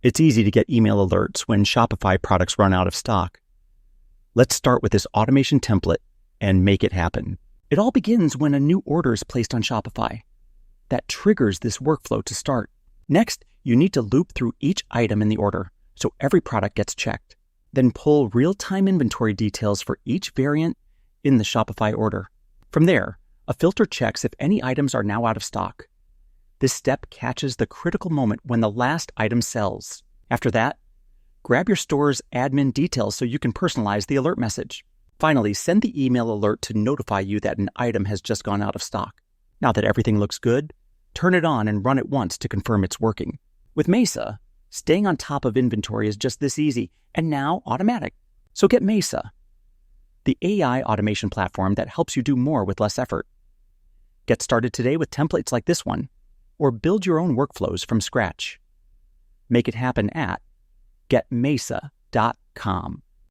It's easy to get email alerts when Shopify products run out of stock. Let's start with this automation template and make it happen. It all begins when a new order is placed on Shopify. That triggers this workflow to start. Next, you need to loop through each item in the order so every product gets checked. Then pull real-time inventory details for each variant in the Shopify order. From there, a filter checks if any items are now out of stock. This step catches the critical moment when the last item sells. After that, grab your store's admin details so you can personalize the alert message. Finally, send the email alert to notify you that an item has just gone out of stock. Now that everything looks good, turn it on and run it once to confirm it's working. With MESA, staying on top of inventory is just this easy and now automatic. So get MESA, the AI automation platform that helps you do more with less effort. Get started today with templates like this one, or build your own workflows from scratch. Make it happen at getmesa.com.